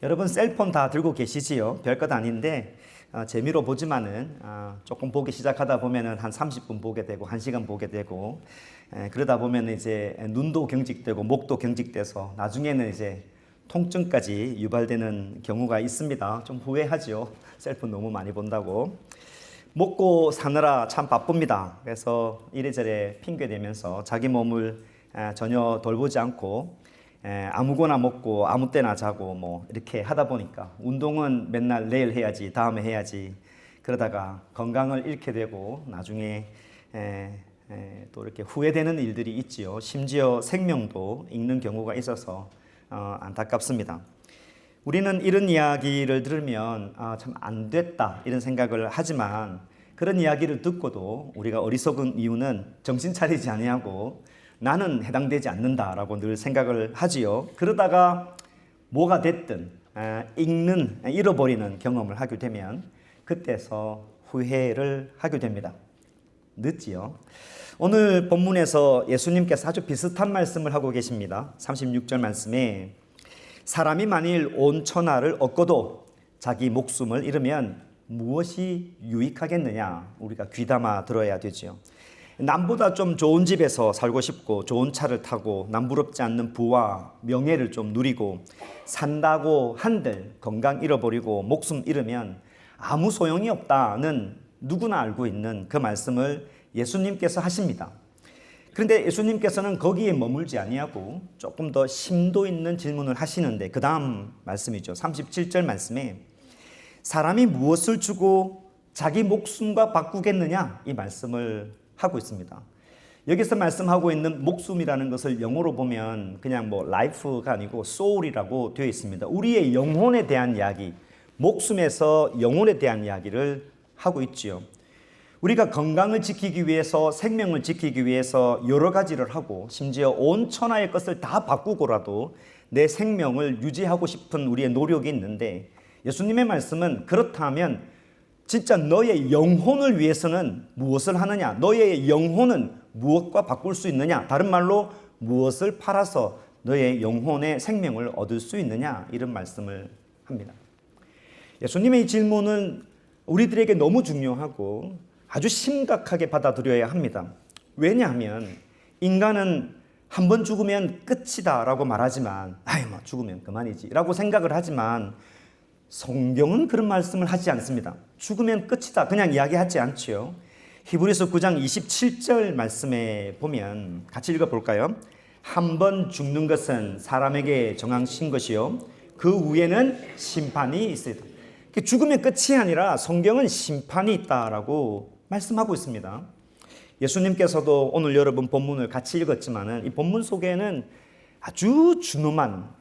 여러분 셀폰 다 들고 계시지요? 별것 아닌데 재미로 보지만은 조금 보기 시작하다 보면은 한 30분 보게 되고 1시간 보게 되고 그러다 보면 이제 눈도 경직되고 목도 경직돼서 나중에는 이제 통증까지 유발되는 경우가 있습니다. 좀 후회하죠. 셀폰 너무 많이 본다고. 먹고 사느라 참 바쁩니다. 그래서 이래저래 핑계 대면서 자기 몸을 전혀 돌보지 않고 아무거나 먹고 아무 때나 자고 뭐 이렇게 하다 보니까 운동은 맨날 내일 해야지 다음에 해야지 그러다가 건강을 잃게 되고 나중에 또 이렇게 후회되는 일들이 있지요. 심지어 생명도 잃는 경우가 있어서 안타깝습니다. 우리는 이런 이야기를 들으면 참 안 됐다 이런 생각을 하지만 그런 이야기를 듣고도 우리가 어리석은 이유는 정신 차리지 아니하고 나는 해당되지 않는다라고 늘 생각을 하지요. 그러다가 뭐가 됐든 잃어버리는 경험을 하게 되면 그때서 후회를 하게 됩니다. 늦지요. 오늘 본문에서 예수님께서 아주 비슷한 말씀을 하고 계십니다. 36절 말씀에 사람이 만일 온 천하를 얻고도 자기 목숨을 잃으면 무엇이 유익하겠느냐? 우리가 귀담아 들어야 되지요. 남보다 좀 좋은 집에서 살고 싶고 좋은 차를 타고 남부럽지 않는 부와 명예를 좀 누리고 산다고 한들 건강 잃어버리고 목숨 잃으면 아무 소용이 없다는 누구나 알고 있는 그 말씀을 예수님께서 하십니다. 그런데 예수님께서는 거기에 머물지 아니하고 조금 더 심도 있는 질문을 하시는데 그 다음 말씀이죠. 37절 말씀에 사람이 무엇을 주고 자기 목숨과 바꾸겠느냐 이 말씀을 하고 있습니다. 여기서 말씀하고 있는 목숨이라는 것을 영어로 보면 그냥 뭐 life가 아니고 soul이라고 되어 있습니다. 우리의 영혼에 대한 이야기, 목숨에서 영혼에 대한 이야기를 하고 있지요. 우리가 건강을 지키기 위해서 생명을 지키기 위해서 여러 가지를 하고 심지어 온 천하의 것을 다 바꾸고라도 내 생명을 유지하고 싶은 우리의 노력이 있는데 예수님의 말씀은 그렇다면 진짜 너의 영혼을 위해서는 무엇을 하느냐? 너의 영혼은 무엇과 바꿀 수 있느냐? 다른 말로 무엇을 팔아서 너의 영혼의 생명을 얻을 수 있느냐? 이런 말씀을 합니다. 예수님의 이 질문은 우리들에게 너무 중요하고 아주 심각하게 받아들여야 합니다. 왜냐하면 인간은 한 번 죽으면 끝이다 라고 말하지만 뭐 죽으면 그만이지 라고 생각을 하지만 성경은 그런 말씀을 하지 않습니다. 죽으면 끝이다 그냥 이야기하지 않지요. 히브리서 9장 27절 말씀에 보면 같이 읽어볼까요? 한 번 죽는 것은 사람에게 정하신 것이요 그 후에는 심판이 있으리라. 죽으면 끝이 아니라 성경은 심판이 있다라고 말씀하고 있습니다. 예수님께서도 오늘 여러분 본문을 같이 읽었지만 이 본문 속에는 아주 준엄한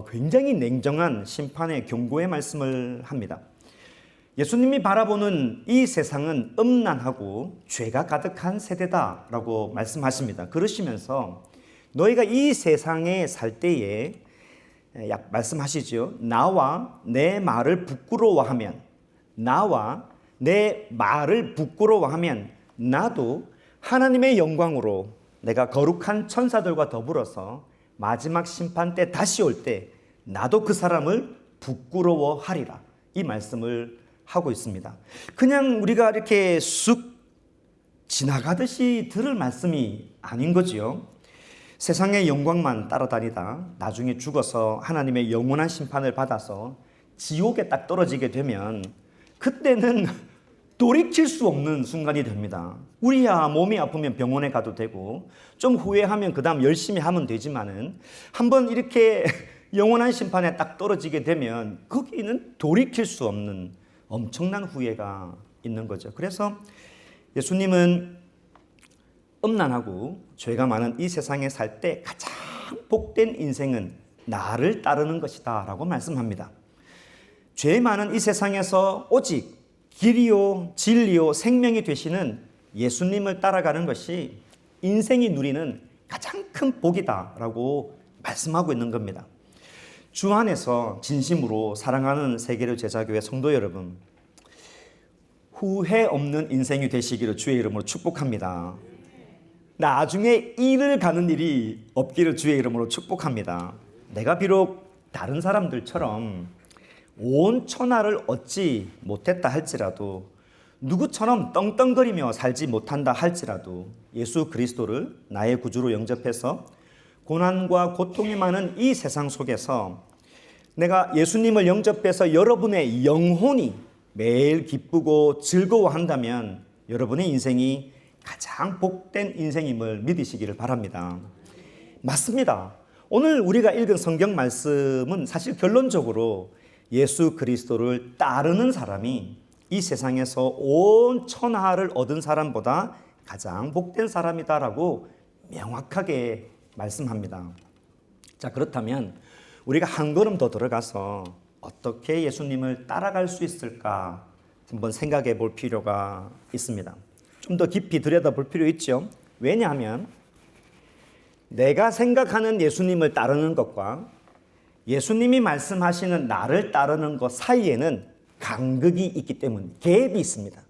굉장히 냉정한 심판의 경고의 말씀을 합니다. 예수님이 바라보는 이 세상은 음란하고 죄가 가득한 세대다라고 말씀하십니다. 그러시면서 너희가 이 세상에 살 때에 말씀하시죠. 나와 내 말을 부끄러워하면 나도 하나님의 영광으로 내가 거룩한 천사들과 더불어서 마지막 심판 때 다시 올 때 나도 그 사람을 부끄러워하리라 이 말씀을 하고 있습니다. 그냥 우리가 이렇게 쑥 지나가듯이 들을 말씀이 아닌 거지요. 세상의 영광만 따라다니다 나중에 죽어서 하나님의 영원한 심판을 받아서 지옥에 딱 떨어지게 되면 그때는 돌이킬 수 없는 순간이 됩니다. 우리야 몸이 아프면 병원에 가도 되고 좀 후회하면 그 다음 열심히 하면 되지만은 한번 이렇게 영원한 심판에 딱 떨어지게 되면 거기는 돌이킬 수 없는 엄청난 후회가 있는 거죠. 그래서 예수님은 음란하고 죄가 많은 이 세상에 살 때 가장 복된 인생은 나를 따르는 것이다 라고 말씀합니다. 죄 많은 이 세상에서 오직 길이요 진리요 생명이 되시는 예수님을 따라가는 것이 인생이 누리는 가장 큰 복이다라고 말씀하고 있는 겁니다. 주 안에서 진심으로 사랑하는 세계를 제자교회 성도 여러분, 후회 없는 인생이 되시기를 주의 이름으로 축복합니다. 나중에 일을 가는 일이 없기를 주의 이름으로 축복합니다. 내가 비록 다른 사람들처럼 온 천하를 얻지 못했다 할지라도, 누구처럼 떵떵거리며 살지 못한다 할지라도 예수 그리스도를 나의 구주로 영접해서 고난과 고통이 많은 이 세상 속에서 내가 예수님을 영접해서 여러분의 영혼이 매일 기쁘고 즐거워한다면 여러분의 인생이 가장 복된 인생임을 믿으시기를 바랍니다. 맞습니다. 오늘 우리가 읽은 성경 말씀은 사실 결론적으로 예수 그리스도를 따르는 사람이 이 세상에서 온 천하를 얻은 사람보다 가장 복된 사람이다라고 명확하게 말씀합니다. 자, 그렇다면 우리가 한 걸음 더 들어가서 어떻게 예수님을 따라갈 수 있을까 한번 생각해 볼 필요가 있습니다. 좀 더 깊이 들여다볼 필요 있죠. 왜냐하면 내가 생각하는 예수님을 따르는 것과 예수님이 말씀하시는 나를 따르는 것 사이에는 간극이 있기 때문에 갭이 있습니다.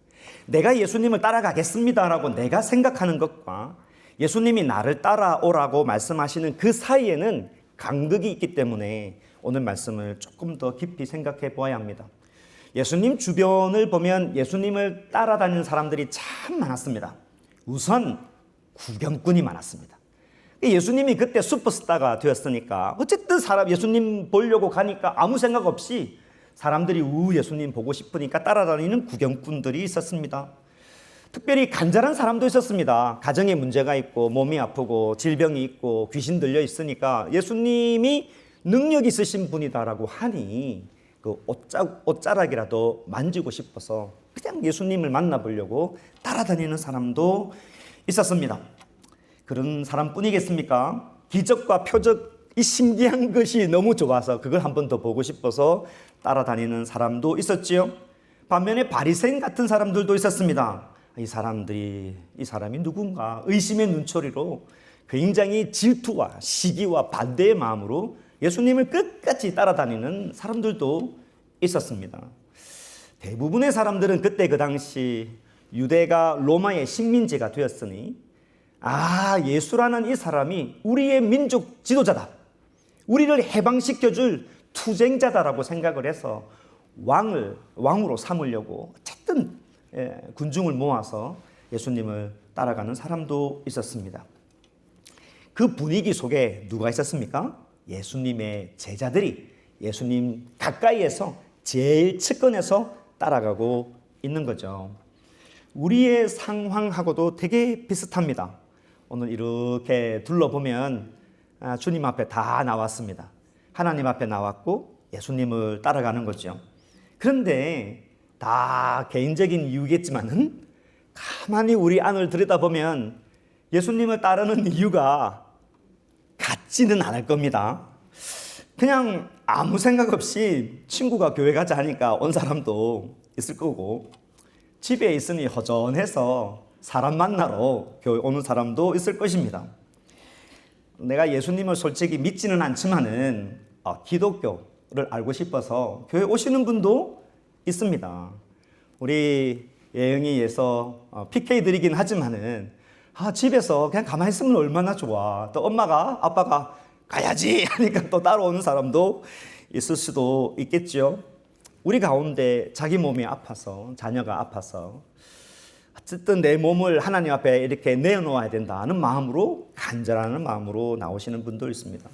내가 예수님을 따라가겠습니다라고 내가 생각하는 것과 예수님이 나를 따라오라고 말씀하시는 그 사이에는 간극이 있기 때문에 오늘 말씀을 조금 더 깊이 생각해 보아야 합니다. 예수님 주변을 보면 예수님을 따라다니는 사람들이 참 많았습니다. 우선 구경꾼이 많았습니다. 예수님이 그때 슈퍼스타가 되었으니까 어쨌든 예수님 보려고 가니까 아무 생각 없이 사람들이 예수님 보고 싶으니까 따라다니는 구경꾼들이 있었습니다. 특별히 간절한 사람도 있었습니다. 가정에 문제가 있고 몸이 아프고 질병이 있고 귀신 들려 있으니까 예수님이 능력 있으신 분이다라고 하니 그 옷자락이라도 만지고 싶어서 그냥 예수님을 만나보려고 따라다니는 사람도 있었습니다. 그런 사람뿐이겠습니까? 기적과 표적이 신기한 것이 너무 좋아서 그걸 한 번 더 보고 싶어서 따라다니는 사람도 있었지요. 반면에 바리새인 같은 사람들도 있었습니다. 이 사람이 누군가 의심의 눈초리로 굉장히 질투와 시기와 반대의 마음으로 예수님을 끝까지 따라다니는 사람들도 있었습니다. 대부분의 사람들은 그때 그 당시 유대가 로마의 식민지가 되었으니 예수라는 이 사람이 우리의 민족 지도자다, 우리를 해방시켜줄 투쟁자다라고 생각을 해서 왕으로 삼으려고 어쨌든 군중을 모아서 예수님을 따라가는 사람도 있었습니다. 그 분위기 속에 누가 있었습니까? 예수님의 제자들이 예수님 가까이에서 제일 측근에서 따라가고 있는 거죠. 우리의 상황하고도 되게 비슷합니다. 오늘 이렇게 둘러보면 주님 앞에 다 나왔습니다. 하나님 앞에 나왔고 예수님을 따라가는 거죠. 그런데 다 개인적인 이유겠지만은 가만히 우리 안을 들여다보면 예수님을 따르는 이유가 같지는 않을 겁니다. 그냥 아무 생각 없이 친구가 교회 가자 하니까 온 사람도 있을 거고, 집에 있으니 허전해서 사람 만나러 교회 오는 사람도 있을 것입니다. 내가 예수님을 솔직히 믿지는 않지만은 기독교를 알고 싶어서 교회 오시는 분도 있습니다. 우리 예영이에서 PK 드리긴 하지만은 집에서 그냥 가만히 있으면 얼마나 좋아. 또 아빠가 가야지 하니까 또 따라오는 사람도 있을 수도 있겠죠. 우리 가운데 자기 몸이 아파서, 자녀가 아파서 어쨌든 내 몸을 하나님 앞에 이렇게 내어놓아야 된다는 마음으로, 간절한 마음으로 나오시는 분도 있습니다.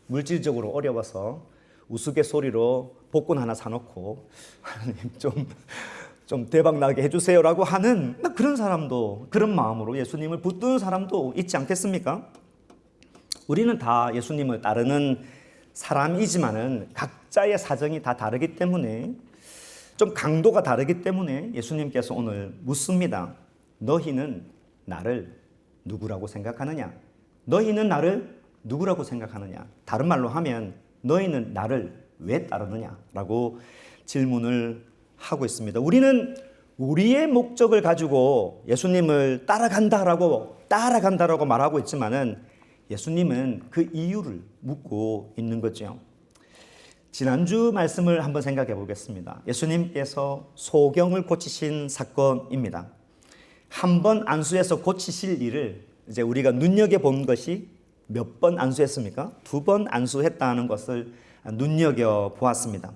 물질적으로 어려워서 우스갯소리로 복권 하나 사놓고 하나님 좀 대박나게 해주세요라고 하는 그런 사람도, 그런 마음으로 예수님을 붙드는 사람도 있지 않겠습니까? 우리는 다 예수님을 따르는 사람이지만은 각자의 사정이 다 다르기 때문에, 좀 강도가 다르기 때문에 예수님께서 오늘 묻습니다. 너희는 나를 누구라고 생각하느냐? 너희는 나를 누구라고 생각하느냐? 다른 말로 하면 너희는 나를 왜 따르느냐라고 질문을 하고 있습니다. 우리는 우리의 목적을 가지고 예수님을 따라간다라고 말하고 있지만은 예수님은 그 이유를 묻고 있는 거죠. 지난주 말씀을 한번 생각해 보겠습니다. 예수님께서 소경을 고치신 사건입니다. 한 번 안수해서 고치실 일을 이제 우리가 눈여겨본 것이 몇 번 안수했습니까? 2번 안수했다는 것을 눈여겨보았습니다.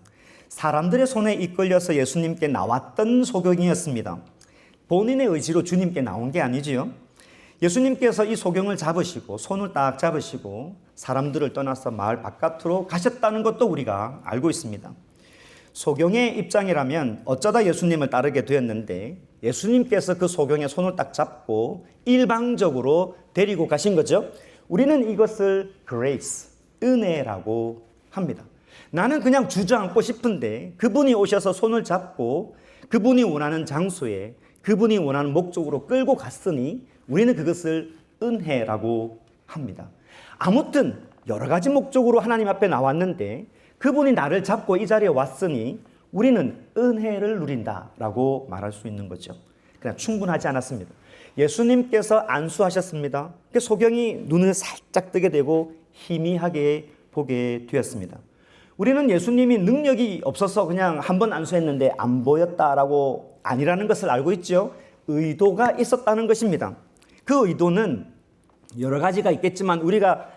사람들의 손에 이끌려서 예수님께 나왔던 소경이었습니다. 본인의 의지로 주님께 나온 게 아니지요. 예수님께서 이 소경을 잡으시고 손을 딱 잡으시고 사람들을 떠나서 마을 바깥으로 가셨다는 것도 우리가 알고 있습니다. 소경의 입장이라면 어쩌다 예수님을 따르게 되었는데 예수님께서 그 소경의 손을 딱 잡고 일방적으로 데리고 가신 거죠. 우리는 이것을 grace, 은혜라고 합니다. 나는 그냥 주저앉고 싶은데 그분이 오셔서 손을 잡고 그분이 원하는 장소에 그분이 원하는 목적으로 끌고 갔으니 우리는 그것을 은혜라고 합니다. 아무튼 여러 가지 목적으로 하나님 앞에 나왔는데 그분이 나를 잡고 이 자리에 왔으니 우리는 은혜를 누린다라고 말할 수 있는 거죠. 그냥 충분하지 않았습니다. 예수님께서 안수하셨습니다. 소경이 눈을 살짝 뜨게 되고 희미하게 보게 되었습니다. 우리는 예수님이 능력이 없어서 그냥 한 번 안수했는데 안 보였다라고 아니라는 것을 알고 있죠. 의도가 있었다는 것입니다. 그 의도는 여러 가지가 있겠지만 우리가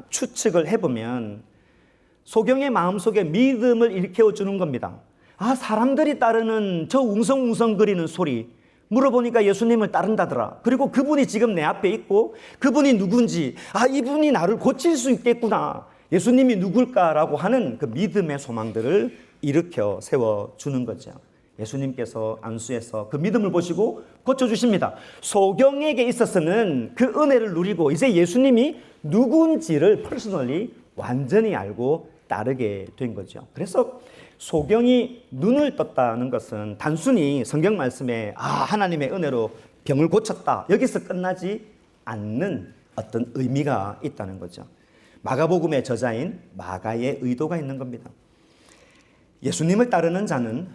추측을 해보면 소경의 마음속에 믿음을 일깨워주는 겁니다. 사람들이 따르는 저 웅성웅성거리는 소리 물어보니까 예수님을 따른다더라. 그리고 그분이 지금 내 앞에 있고 그분이 누군지 이분이 나를 고칠 수 있겠구나. 예수님이 누굴까라고 하는 그 믿음의 소망들을 일으켜 세워주는 거죠. 예수님께서 안수해서 그 믿음을 보시고 고쳐주십니다. 소경에게 있어서는 그 은혜를 누리고 이제 예수님이 누군지를 퍼스널리 완전히 알고 따르게 된 거죠. 그래서 소경이 눈을 떴다는 것은 단순히 성경 말씀에 하나님의 은혜로 병을 고쳤다 여기서 끝나지 않는 어떤 의미가 있다는 거죠. 마가복음의 저자인 마가의 의도가 있는 겁니다. 예수님을 따르는 자는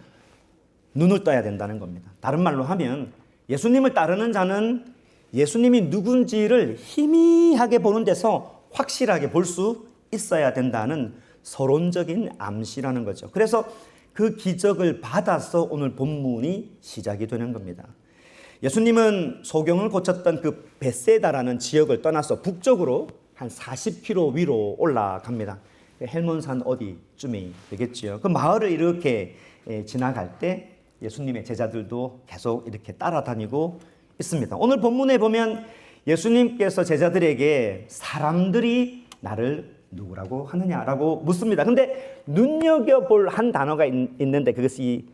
눈을 떠야 된다는 겁니다. 다른 말로 하면 예수님을 따르는 자는 예수님이 누군지를 희미하게 보는 데서 확실하게 볼 수 있어야 된다는 서론적인 암시라는 거죠. 그래서 그 기적을 받아서 오늘 본문이 시작이 되는 겁니다. 예수님은 소경을 고쳤던 그 벳세다라는 지역을 떠나서 북쪽으로 한 40km 위로 올라갑니다. 헬몬산 어디쯤이 되겠지요. 그 마을을 이렇게 지나갈 때 예수님의 제자들도 계속 이렇게 따라다니고 있습니다. 오늘 본문에 보면 예수님께서 제자들에게 사람들이 나를 누구라고 하느냐라고 묻습니다. 근데 눈여겨볼 한 단어가 있는데 그것이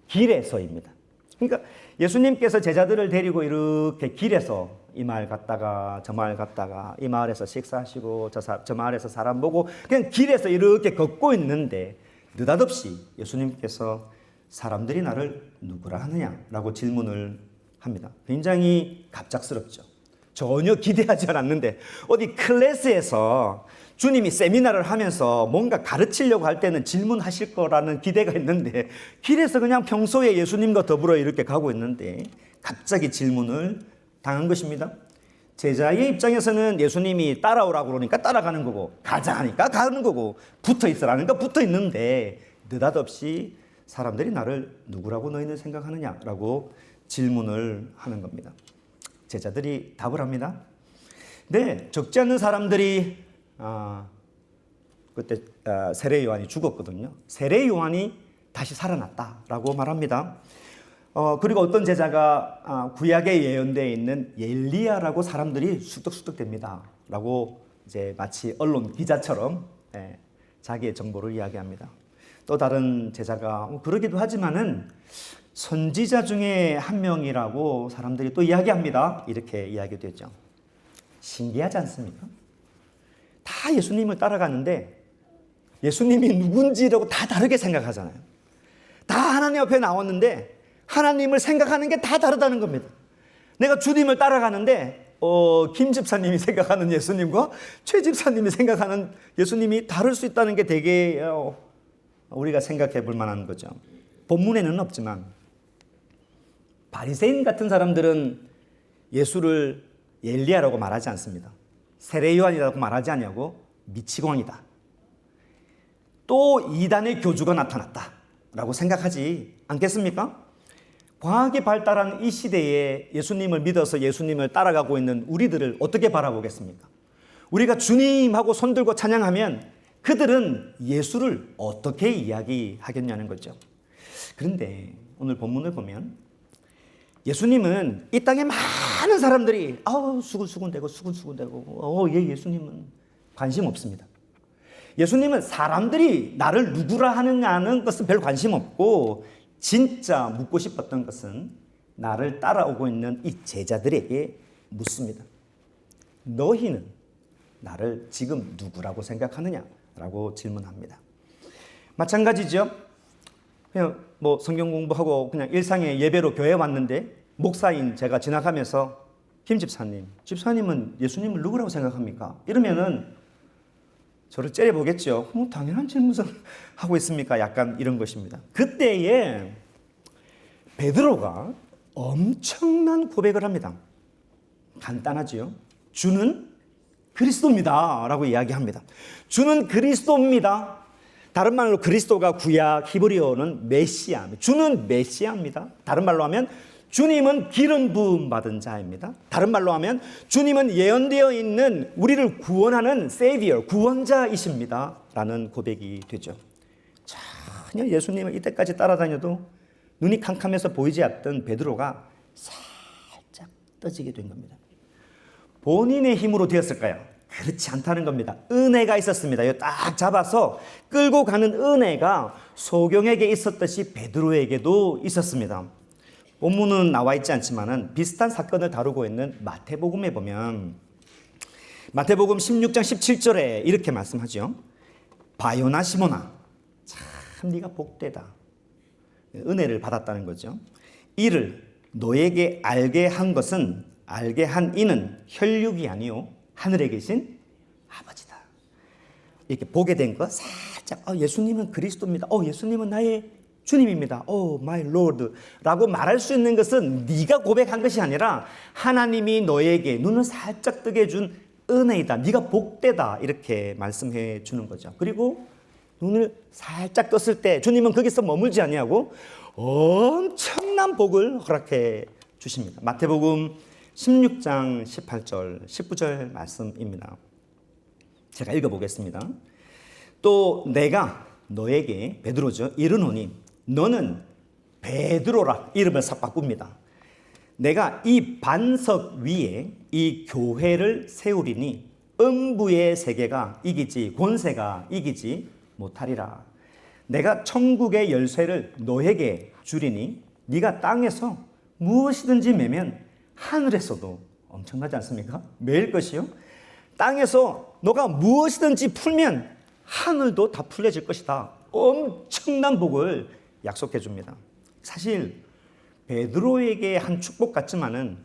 길에서입니다. 그러니까 예수님께서 제자들을 데리고 이렇게 길에서 이 마을 갔다가 저 마을 갔다가 이 마을에서 식사하시고 저 마을에서 사람 보고 그냥 길에서 이렇게 걷고 있는데 느닷없이 예수님께서 사람들이 나를 누구라 하느냐라고 질문을 합니다. 굉장히 갑작스럽죠. 전혀 기대하지 않았는데 어디 클래스에서 주님이 세미나를 하면서 뭔가 가르치려고 할 때는 질문하실 거라는 기대가 있는데 길에서 그냥 평소에 예수님과 더불어 이렇게 가고 있는데 갑자기 질문을 당한 것입니다. 제자의 입장에서는 예수님이 따라오라고 그러니까 따라가는 거고 가자 하니까 가는 거고 붙어 있으라니까 붙어 있는데 느닷없이 사람들이 나를 누구라고 너희는 생각하느냐라고 질문을 하는 겁니다. 제자들이 답을 합니다. 네, 적지 않는 사람들이 그때 세례 요한이 죽었거든요. 세례 요한이 다시 살아났다라고 말합니다. 그리고 어떤 제자가 구약에 예언되어 있는 엘리야라고 사람들이 수득수득됩니다. 라고 이제 마치 언론 기자처럼 자기의 정보를 이야기합니다. 또 다른 제자가 그러기도 하지만은 선지자 중에 한 명이라고 사람들이 또 이야기합니다. 이렇게 이야기되죠. 신기하지 않습니까? 다 예수님을 따라가는데 예수님이 누군지라고 다 다르게 생각하잖아요. 다 하나님 앞에 나왔는데 하나님을 생각하는 게 다 다르다는 겁니다. 내가 주님을 따라가는데 김 집사님이 생각하는 예수님과 최 집사님이 생각하는 예수님이 다를 수 있다는 게 되게 우리가 생각해 볼 만한 거죠. 본문에는 없지만 바리새인 같은 사람들은 예수를 엘리야라고 말하지 않습니다. 세례 요한이라고 말하지 않냐고 미치광이다. 또 이단의 교주가 나타났다라고 생각하지 않겠습니까? 과학이 발달한 이 시대에 예수님을 믿어서 예수님을 따라가고 있는 우리들을 어떻게 바라보겠습니까? 우리가 주님하고 손들고 찬양하면 그들은 예수를 어떻게 이야기하겠냐는 거죠. 그런데 오늘 본문을 보면 예수님은 이 땅에 많은 사람들이 수군수군대고 예수님은 관심 없습니다. 예수님은 사람들이 나를 누구라 하느냐는 것은 별 관심 없고 진짜 묻고 싶었던 것은 나를 따라오고 있는 이 제자들에게 묻습니다. 너희는 나를 지금 누구라고 생각하느냐라고 질문합니다. 마찬가지죠. 그냥 성경 공부하고 그냥 일상의 예배로 교회 왔는데 목사인 제가 지나가면서 김 집사님은 예수님을 누구라고 생각합니까? 이러면은 저를 째려보겠죠. 당연한 질문을 하고 있습니까? 약간 이런 것입니다. 그때에 베드로가 엄청난 고백을 합니다. 간단하지요. 주는 그리스도입니다 라고 이야기합니다. 주는 그리스도입니다. 다른 말로 그리스도가 구약 히브리어는 메시아, 주는 메시아입니다. 다른 말로 하면 주님은 기름 부음 받은 자입니다. 다른 말로 하면 주님은 예언되어 있는 우리를 구원하는 세이비어, 구원자이십니다 라는 고백이 되죠. 전혀 예수님을 이때까지 따라다녀도 눈이 캄캄해서 보이지 않던 베드로가 살짝 떠지게 된 겁니다. 본인의 힘으로 되었을까요? 그렇지 않다는 겁니다. 은혜가 있었습니다. 이거 딱 잡아서 끌고 가는 은혜가 소경에게 있었듯이 베드로에게도 있었습니다. 본문은 나와 있지 않지만 비슷한 사건을 다루고 있는 마태복음에 보면 마태복음 16장 17절에 이렇게 말씀하죠. 바요나 시몬아, 참 네가 복되다. 은혜를 받았다는 거죠. 이를 너에게 알게 한 이는 혈육이 아니요 하늘에 계신 아버지다. 이렇게 보게 된 거 살짝 예수님은 그리스도입니다. 예수님은 나의 주님입니다. my Lord 라고 말할 수 있는 것은 네가 고백한 것이 아니라 하나님이 너에게 눈을 살짝 뜨게 준 은혜이다. 네가 복되다. 이렇게 말씀해 주는 거죠. 그리고 눈을 살짝 떴을 때 주님은 거기서 머물지 아니하고 엄청난 복을 허락해 주십니다. 마태복음 16장 18절 19절 말씀입니다. 제가 읽어보겠습니다. 또 내가 너에게 베드로죠. 이르노니 너는 베드로라. 이름을 싹 바꿉니다. 내가 이 반석 위에 이 교회를 세우리니 음부의 세계가 이기지 권세가 이기지 못하리라. 내가 천국의 열쇠를 너에게 주리니 네가 땅에서 무엇이든지 매면 하늘에서도 엄청나지 않습니까? 매일 것이요. 땅에서 너가 무엇이든지 풀면 하늘도 다 풀려질 것이다. 엄청난 복을 약속해 줍니다. 사실 베드로에게 한 축복 같지만은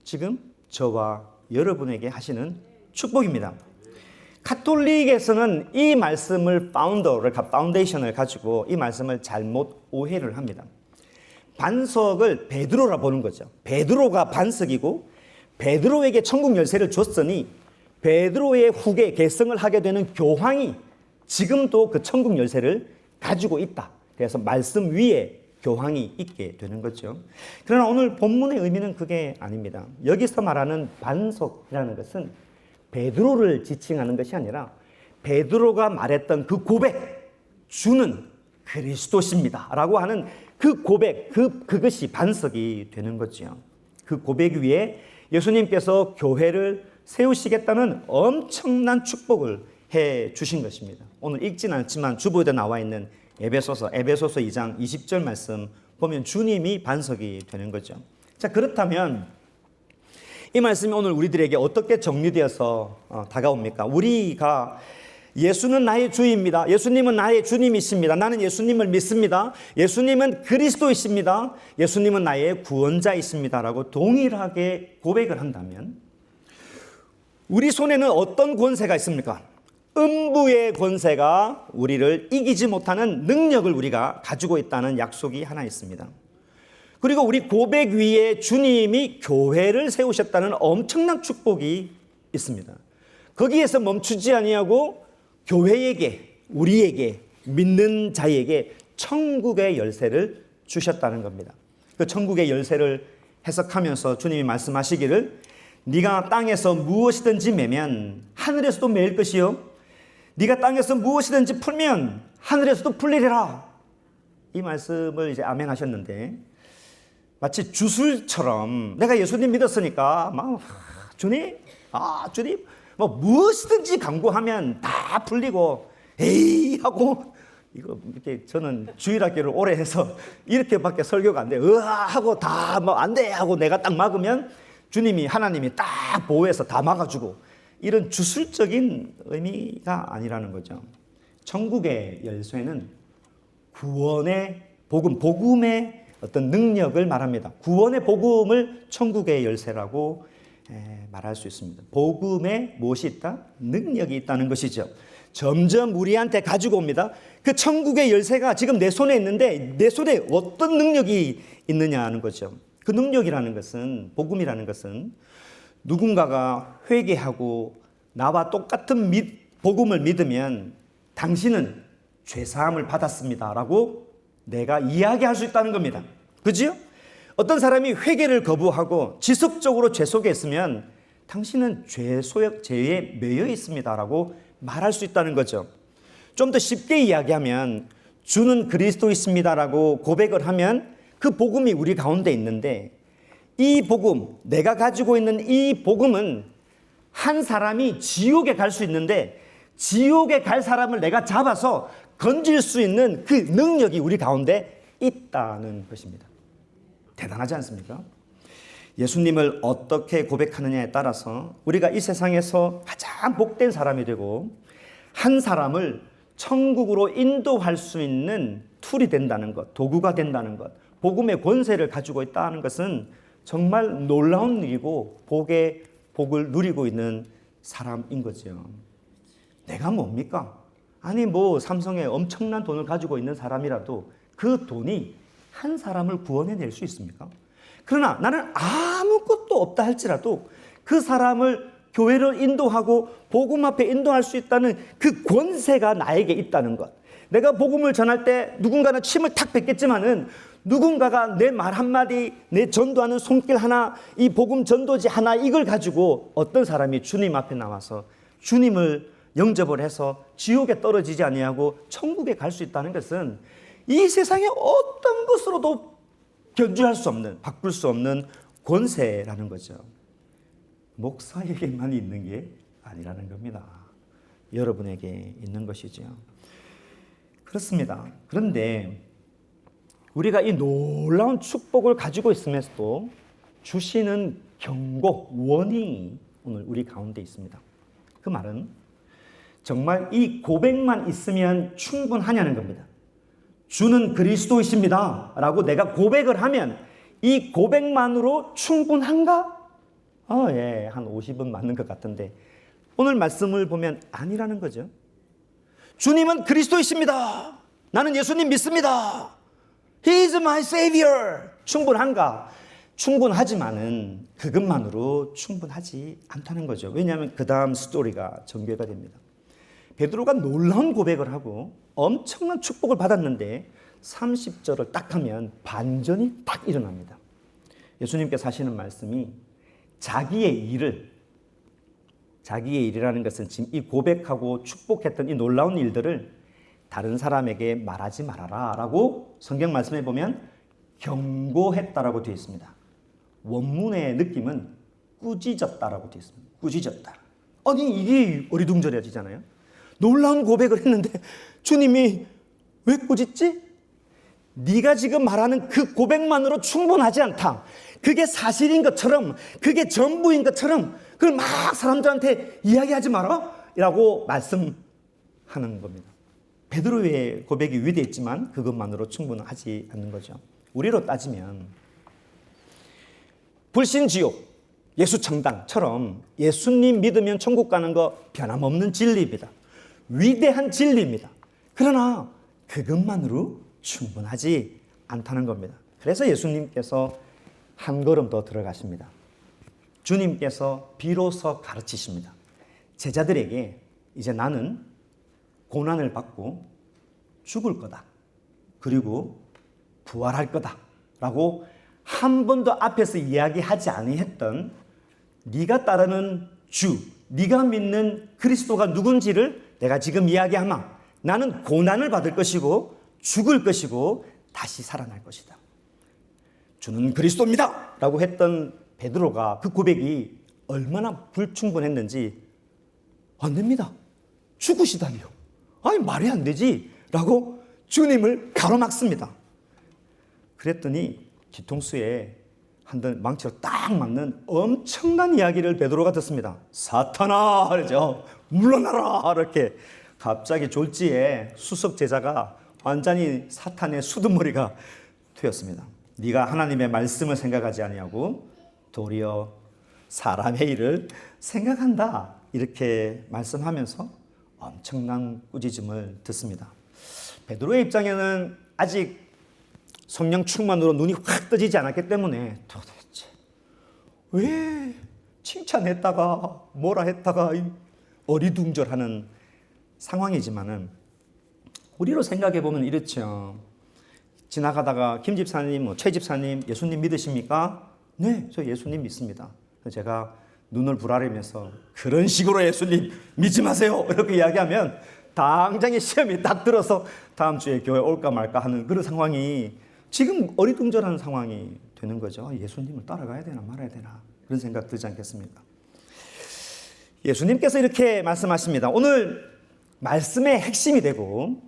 지금 저와 여러분에게 하시는 축복입니다. 카톨릭에서는 이 말씀을 파운데이션을 가지고 이 말씀을 잘못 오해를 합니다. 반석을 베드로라 보는 거죠. 베드로가 반석이고 베드로에게 천국 열쇠를 줬으니 베드로의 후계 계승을 하게 되는 교황이 지금도 그 천국 열쇠를 가지고 있다. 그래서 말씀 위에 교황이 있게 되는 거죠. 그러나 오늘 본문의 의미는 그게 아닙니다. 여기서 말하는 반석이라는 것은 베드로를 지칭하는 것이 아니라 베드로가 말했던 그 고백, 주는 그리스도십니다 라고 하는 그 고백, 그것이 반석이 되는 거죠. 그 고백 위에 예수님께서 교회를 세우시겠다는 엄청난 축복을 해 주신 것입니다. 오늘 읽지는 않지만 주보에 나와 있는 에베소서 2장 20절 말씀 보면 주님이 반석이 되는 거죠. 자, 그렇다면 이 말씀이 오늘 우리들에게 어떻게 정리되어서 다가옵니까? 우리가 예수는 나의 주입니다. 예수님은 나의 주님이십니다. 나는 예수님을 믿습니다. 예수님은 그리스도이십니다. 예수님은 나의 구원자이십니다. 라고 동일하게 고백을 한다면 우리 손에는 어떤 권세가 있습니까? 음부의 권세가 우리를 이기지 못하는 능력을 우리가 가지고 있다는 약속이 하나 있습니다. 그리고 우리 고백 위에 주님이 교회를 세우셨다는 엄청난 축복이 있습니다. 거기에서 멈추지 아니하고 교회에게, 우리에게, 믿는 자에게 천국의 열쇠를 주셨다는 겁니다. 그 천국의 열쇠를 해석하면서 주님이 말씀하시기를 네가 땅에서 무엇이든지 매면 하늘에서도 매일 것이요 네가 땅에서 무엇이든지 풀면 하늘에서도 풀리리라. 이 말씀을 이제 아멘 하셨는데, 마치 주술처럼 내가 예수님 믿었으니까 막 주님, 주님, 뭐 무엇이든지 강구하면 다 풀리고, 에이 하고, 이거 이렇게 저는 주일학교를 오래 해서 이렇게밖에 설교가 안 돼. 하고 다 뭐 안 돼 하고 내가 딱 막으면 주님이, 하나님이 딱 보호해서 다 막아주고, 이런 주술적인 의미가 아니라는 거죠. 천국의 열쇠는 구원의 복음, 복음의 어떤 능력을 말합니다. 구원의 복음을 천국의 열쇠라고 말할 수 있습니다. 복음에 무엇이 있다? 능력이 있다는 것이죠. 점점 우리한테 가지고 옵니다. 그 천국의 열쇠가 지금 내 손에 있는데 내 손에 어떤 능력이 있느냐 하는 거죠. 그 능력이라는 것은, 복음이라는 것은 누군가가 회개하고 나와 똑같은 복음을 믿으면 당신은 죄사함을 받았습니다 라고 내가 이야기할 수 있다는 겁니다. 그죠? 어떤 사람이 회개를 거부하고 지속적으로 죄 속에 있으면 당신은 죄에 매여 있습니다 라고 말할 수 있다는 거죠. 좀 더 쉽게 이야기하면 주는 그리스도이십니다 라고 고백을 하면 그 복음이 우리 가운데 있는데, 이 복음, 내가 가지고 있는 이 복음은 한 사람이 지옥에 갈 수 있는데 지옥에 갈 사람을 내가 잡아서 건질 수 있는 그 능력이 우리 가운데 있다는 것입니다. 대단하지 않습니까? 예수님을 어떻게 고백하느냐에 따라서 우리가 이 세상에서 가장 복된 사람이 되고 한 사람을 천국으로 인도할 수 있는 툴이 된다는 것, 도구가 된다는 것, 복음의 권세를 가지고 있다는 것은 정말 놀라운 일이고 복을 누리고 있는 사람인 거죠. 내가 뭡니까? 아니 뭐 삼성에 엄청난 돈을 가지고 있는 사람이라도 그 돈이 한 사람을 구원해낼 수 있습니까? 그러나 나는 아무것도 없다 할지라도 그 사람을 교회를 인도하고 복음 앞에 인도할 수 있다는 그 권세가 나에게 있다는 것. 내가 복음을 전할 때 누군가는 침을 탁 뱉겠지만은 누군가가 내 말 한마디, 내 전도하는 손길 하나, 이 복음 전도지 하나, 이걸 가지고 어떤 사람이 주님 앞에 나와서 주님을 영접을 해서 지옥에 떨어지지 아니하고 천국에 갈 수 있다는 것은 이 세상의 어떤 것으로도 견주할 수 없는, 바꿀 수 없는 권세라는 거죠. 목사에게만 있는 게 아니라는 겁니다. 여러분에게 있는 것이죠. 그렇습니다. 그런데 우리가 이 놀라운 축복을 가지고 있으면서도 주시는 경고, 워닝이 오늘 우리 가운데 있습니다. 그 말은 정말 이 고백만 있으면 충분하냐는 겁니다. 주는 그리스도이십니다 라고 내가 고백을 하면 이 고백만으로 충분한가? 예, 한 50은 맞는 것 같은데 오늘 말씀을 보면 아니라는 거죠. 주님은 그리스도이십니다. 나는 예수님 믿습니다. He is my Savior. 충분한가? 충분하지만은 그것만으로 충분하지 않다는 거죠. 왜냐하면 그 다음 스토리가 전개가 됩니다. 베드로가 놀라운 고백을 하고 엄청난 축복을 받았는데 30절을 딱 하면 반전이 딱 일어납니다. 예수님께서 하시는 말씀이 자기의 일이라는 것은 지금 이 고백하고 축복했던 이 놀라운 일들을 다른 사람에게 말하지 말아라 라고 성경 말씀에 보면 경고했다라고 되어 있습니다. 원문의 느낌은 꾸짖었다라고 되어 있습니다. 꾸짖었다. 아니 이게 어리둥절해지잖아요. 놀라운 고백을 했는데 주님이 왜 꾸짖지? 네가 지금 말하는 그 고백만으로 충분하지 않다. 그게 사실인 것처럼, 그게 전부인 것처럼 그걸 막 사람들한테 이야기하지 마라 라고 말씀하는 겁니다. 베드로의 고백이 위대했지만 그것만으로 충분하지 않는 거죠. 우리로 따지면 불신지옥, 예수청당처럼 예수님 믿으면 천국 가는 거 변함없는 진리입니다. 위대한 진리입니다. 그러나 그것만으로 충분하지 않다는 겁니다. 그래서 예수님께서 한 걸음 더 들어가십니다. 주님께서 비로소 가르치십니다. 제자들에게 이제 나는 고난을 받고 죽을 거다. 그리고 부활할 거다. 라고 한 번도 앞에서 이야기하지 아니했던 네가 따르는 주, 네가 믿는 그리스도가 누군지를 내가 지금 이야기하마 나는 고난을 받을 것이고 죽을 것이고 다시 살아날 것이다. 주는 그리스도입니다 라고 했던 베드로가 그 고백이 얼마나 불충분했는지 안 됩니다. 죽으시다니요. 아니 말이 안 되지 라고 주님을 가로막습니다. 그랬더니 뒤통수에 한 대 망치로 딱 맞는 엄청난 이야기를 베드로가 듣습니다. 사탄아 그러죠. 물러나라 이렇게 갑자기 졸지에 수석 제자가 완전히 사탄의 수둔머리가 되었습니다. 네가 하나님의 말씀을 생각하지 아니하고 도리어 사람의 일을 생각한다 이렇게 말씀하면서 엄청난 꾸짖음을 듣습니다. 베드로의 입장에는 아직 성령 충만으로 눈이 확 떠지지 않았기 때문에 도대체 왜 칭찬했다가 뭐라 했다가 어리둥절하는 상황이지만은 우리로 생각해 보면 이렇죠. 지나가다가 김 집사님, 최 집사님 예수님 믿으십니까? 네, 저 예수님 믿습니다. 제가 눈을 부라리면서 그런 식으로 예수님 믿지 마세요 이렇게 이야기하면 당장에 시험이 딱 들어서 다음 주에 교회 올까 말까 하는 그런 상황이 지금 어리둥절한 상황이 되는 거죠. 예수님을 따라가야 되나 말아야 되나 그런 생각 들지 않겠습니까? 예수님께서 이렇게 말씀하십니다. 오늘 말씀의 핵심이 되고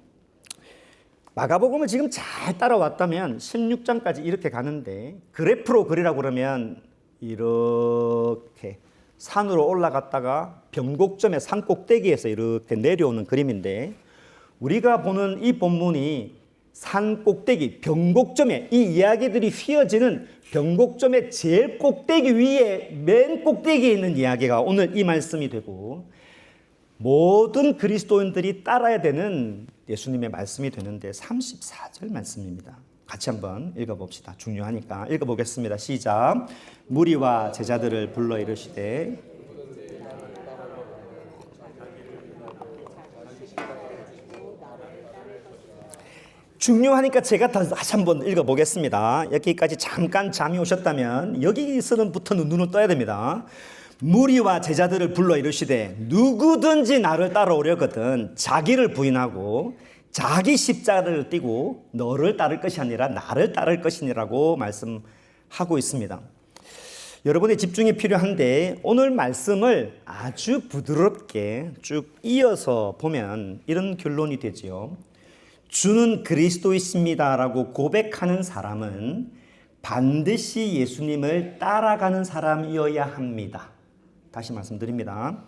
마가복음을 지금 잘 따라왔다면 16장까지 이렇게 가는데 그래프로 그리라고 그러면 이렇게 산으로 올라갔다가 변곡점의 산 꼭대기에서 이렇게 내려오는 그림인데 우리가 보는 이 본문이 산 꼭대기, 변곡점에 이 이야기들이 휘어지는 변곡점의 제일 꼭대기 위에 맨 꼭대기에 있는 이야기가 오늘 이 말씀이 되고 모든 그리스도인들이 따라야 되는 예수님의 말씀이 되는데 34절 말씀입니다. 같이 한번 읽어봅시다. 중요하니까 읽어보겠습니다. 시작. 무리와 제자들을 불러 이르시되 중요하니까 제가 다시 한번 읽어보겠습니다. 여기까지 잠깐 잠이 오셨다면 여기서부터는 눈을 떠야 됩니다. 무리와 제자들을 불러 이르시되 누구든지 나를 따라오려거든 자기를 부인하고 자기 십자가를 띠고 너를 따를 것이 아니라 나를 따를 것이니라고 말씀하고 있습니다. 여러분의 집중이 필요한데 오늘 말씀을 아주 부드럽게 쭉 이어서 보면 이런 결론이 되지요. 주는 그리스도이십니다라고 고백하는 사람은 반드시 예수님을 따라가는 사람이어야 합니다. 다시 말씀드립니다.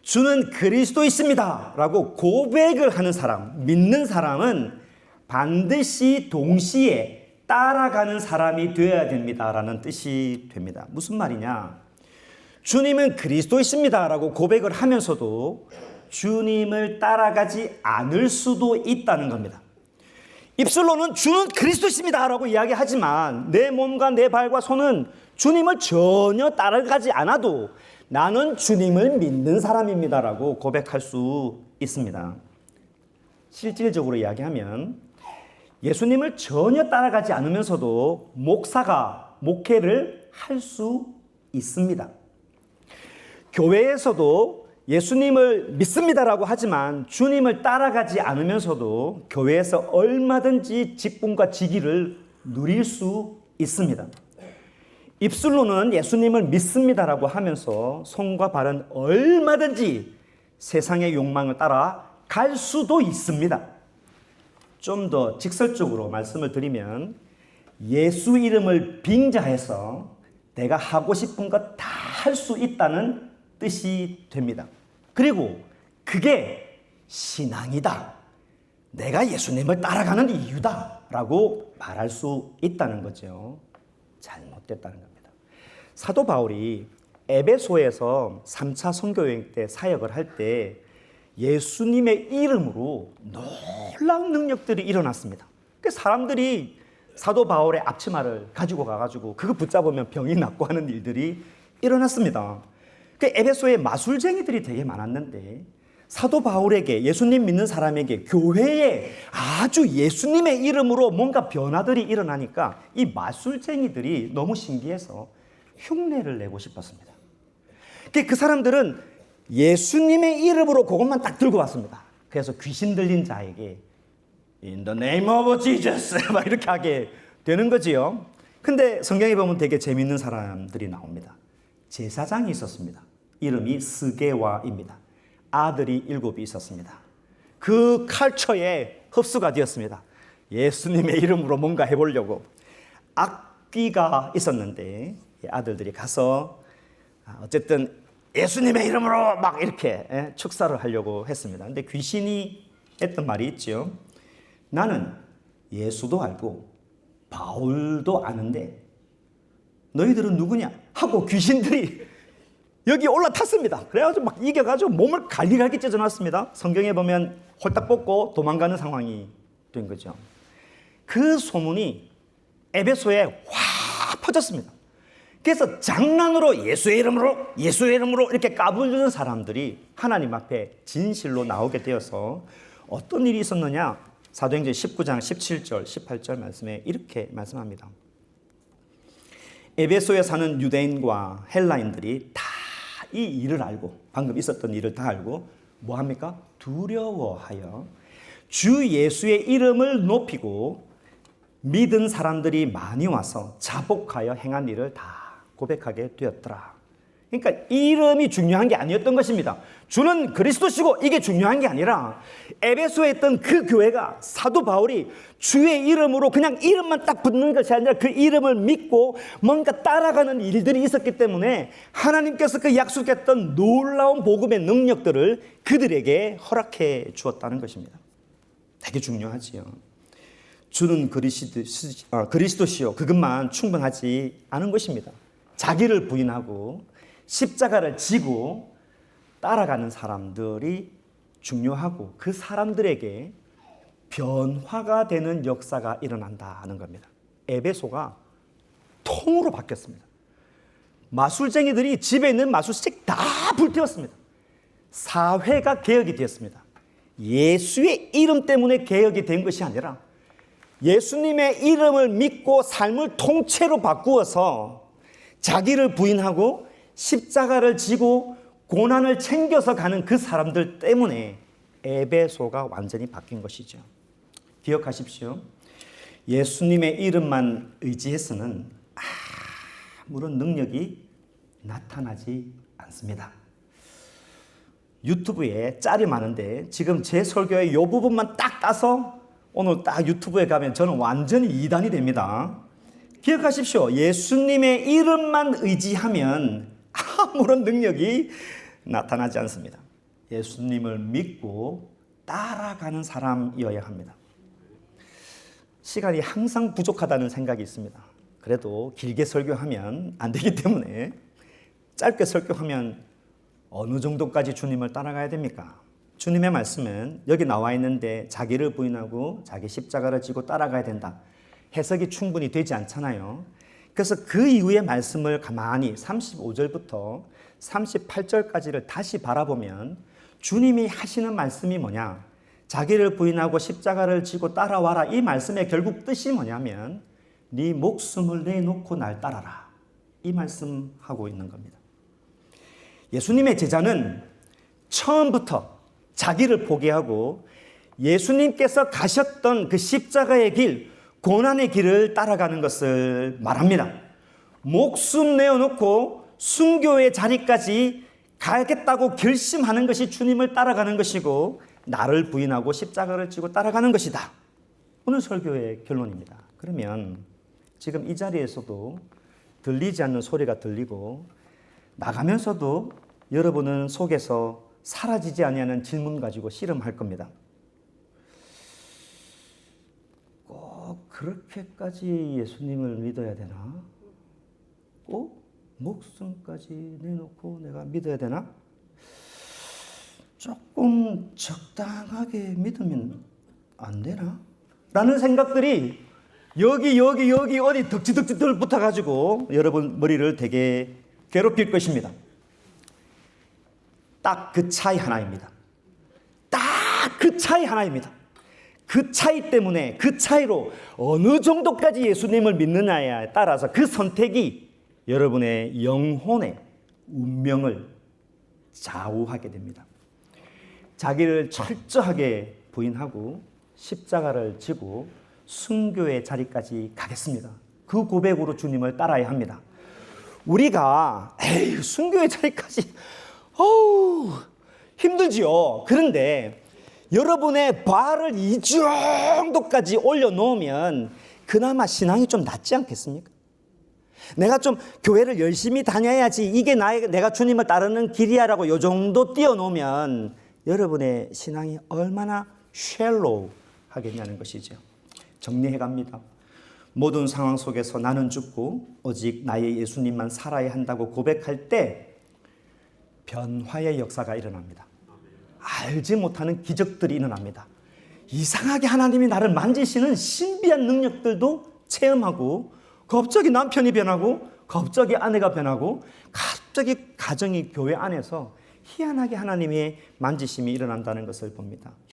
주는 그리스도이십니다라고 고백을 하는 사람, 믿는 사람은 반드시 동시에 따라가는 사람이 되어야 됩니다라는 뜻이 됩니다. 무슨 말이냐? 주님은 그리스도이십니다라고 고백을 하면서도 주님을 따라가지 않을 수도 있다는 겁니다. 입술로는 주는 그리스도십니다라고 이야기하지만 내 몸과 내 발과 손은 주님을 전혀 따라가지 않아도 나는 주님을 믿는 사람입니다라고 고백할 수 있습니다. 실질적으로 이야기하면 예수님을 전혀 따라가지 않으면서도 목사가 목회를 할 수 있습니다. 교회에서도 예수님을 믿습니다라고 하지만 주님을 따라가지 않으면서도 교회에서 얼마든지 직분과 직위를 누릴 수 있습니다. 입술로는 예수님을 믿습니다라고 하면서 손과 발은 얼마든지 세상의 욕망을 따라 갈 수도 있습니다. 좀 더 직설적으로 말씀을 드리면 예수 이름을 빙자해서 내가 하고 싶은 것 다 할 수 있다는 뜻이 됩니다. 그리고 그게 신앙이다. 내가 예수님을 따라가는 이유다 라고 말할 수 있다는 거죠. 잘못됐다는 겁니다. 사도 바울이 에베소에서 3차 선교여행 때 사역을 할 때 예수님의 이름으로 놀라운 능력들이 일어났습니다. 사람들이 사도 바울의 앞치마를 가지고 가가지고 그거 붙잡으면 병이 낫고 하는 일들이 일어났습니다. 에베소에 마술쟁이들이 되게 많았는데 사도 바울에게 예수님 믿는 사람에게 교회에 아주 예수님의 이름으로 뭔가 변화들이 일어나니까 이 마술쟁이들이 너무 신기해서 흉내를 내고 싶었습니다. 그 사람들은 예수님의 이름으로 그것만 딱 들고 왔습니다. 그래서 귀신 들린 자에게 In the name of Jesus 막 이렇게 하게 되는 거지요. 근데 성경에 보면 되게 재밌는 사람들이 나옵니다. 제사장이 있었습니다. 이름이 스게와입니다. 아들이 7이 있었습니다. 그 칼처에 흡수가 되었습니다. 예수님의 이름으로 뭔가 해보려고. 악귀가 있었는데 아들들이 가서 어쨌든 예수님의 이름으로 막 이렇게 축사를 하려고 했습니다. 근데 귀신이 했던 말이 있죠. 나는 예수도 알고 바울도 아는데 너희들은 누구냐? 하고 귀신들이 여기 올라탔습니다. 그래가지고 막 이겨가지고 몸을 갈기갈기 찢어놨습니다. 성경에 보면 홀딱 벗고 도망가는 상황이 된 거죠. 그 소문이 에베소에 확 퍼졌습니다. 그래서 장난으로 예수의 이름으로 이렇게 까불는 사람들이 하나님 앞에 진실로 나오게 되어서 어떤 일이 있었느냐? 사도행전 19장 17절 18절 말씀에 이렇게 말씀합니다. 에베소에 사는 유대인과 헬라인들이 다 이 일을 알고 방금 있었던 일을 다 알고 뭐합니까? 두려워하여 주 예수의 이름을 높이고 믿은 사람들이 많이 와서 자복하여 행한 일을 다 고백하게 되었더라. 그러니까 이름이 중요한 게 아니었던 것입니다. 주는 그리스도시고 이게 중요한 게 아니라 에베소에 있던 그 교회가 사도 바울이 주의 이름으로 그냥 이름만 딱 붙는 것이 아니라 그 이름을 믿고 뭔가 따라가는 일들이 있었기 때문에 하나님께서 그 약속했던 놀라운 복음의 능력들을 그들에게 허락해 주었다는 것입니다. 되게 중요하지요. 주는 그리스도시요 그것만 충분하지 않은 것입니다. 자기를 부인하고 십자가를 지고 따라가는 사람들이 중요하고 그 사람들에게 변화가 되는 역사가 일어난다는 겁니다. 에베소가 통으로 바뀌었습니다. 마술쟁이들이 집에 있는 마술책 다 불태웠습니다. 사회가 개혁이 되었습니다. 예수의 이름 때문에 개혁이 된 것이 아니라 예수님의 이름을 믿고 삶을 통째로 바꾸어서 자기를 부인하고 십자가를 지고 고난을 챙겨서 가는 그 사람들 때문에 에베소가 완전히 바뀐 것이죠. 기억하십시오. 예수님의 이름만 의지해서는 아무런 능력이 나타나지 않습니다. 유튜브에 짤이 많은데 지금 제 설교의 이 부분만 딱 따서 오늘 딱 유튜브에 가면 저는 완전히 이단이 됩니다. 기억하십시오. 예수님의 이름만 의지하면 아무런 능력이 나타나지 않습니다. 예수님을 믿고 따라가는 사람이어야 합니다. 시간이 항상 부족하다는 생각이 있습니다. 그래도 길게 설교하면 안 되기 때문에 짧게 설교하면 어느 정도까지 주님을 따라가야 됩니까? 주님의 말씀은 여기 나와 있는데 자기를 부인하고 자기 십자가를 지고 따라가야 된다. 해석이 충분히 되지 않잖아요. 그래서 그 이후의 말씀을 가만히 35절부터 38절까지를 다시 바라보면 주님이 하시는 말씀이 뭐냐? 자기를 부인하고 십자가를 지고 따라와라. 이 말씀의 결국 뜻이 뭐냐면 네 목숨을 내놓고 날 따라라. 이 말씀하고 있는 겁니다. 예수님의 제자는 처음부터 자기를 포기하고 예수님께서 가셨던 그 십자가의 길, 고난의 길을 따라가는 것을 말합니다. 목숨 내어놓고 순교의 자리까지 가겠다고 결심하는 것이 주님을 따라가는 것이고 나를 부인하고 십자가를 지고 따라가는 것이다. 오늘 설교의 결론입니다. 그러면 지금 이 자리에서도 들리지 않는 소리가 들리고 나가면서도 여러분은 속에서 사라지지 아니하는 질문 가지고 씨름할 겁니다. 꼭 그렇게까지 예수님을 믿어야 되나? 꼭 목숨까지 내놓고 내가 믿어야 되나? 조금 적당하게 믿으면 안 되나? 라는 생각들이 여기 어디 덕지덕지들 붙어가지고 여러분 머리를 되게 괴롭힐 것입니다. 딱 그 차이 하나입니다. 딱 그 차이 하나입니다. 그 차이 때문에 그 차이로 어느 정도까지 예수님을 믿느냐에 따라서 그 선택이 여러분의 영혼의 운명을 좌우하게 됩니다. 자기를 철저하게 부인하고 십자가를 지고 순교의 자리까지 가겠습니다. 그 고백으로 주님을 따라야 합니다. 우리가 순교의 자리까지 힘들지요. 그런데 여러분의 발을 이 정도까지 올려놓으면 그나마 신앙이 좀 낫지 않겠습니까? 내가 좀 교회를 열심히 다녀야지 이게 내가 주님을 따르는 길이야라고 요 정도 띄워놓으면 여러분의 신앙이 얼마나 쉘로우 하겠냐는 것이죠. 정리해 갑니다. 모든 상황 속에서 나는 죽고 오직 나의 예수님만 살아야 한다고 고백할 때 변화의 역사가 일어납니다. 알지 못하는 기적들이 일어납니다. 이상하게 하나님이 나를 만지시는 신비한 능력들도 체험하고 갑자기 남편이 변하고 갑자기 아내가 변하고 갑자기 가정이 교회 안에서 희한하게 하나님의 만지심이 일어난다는 것을 봅니다.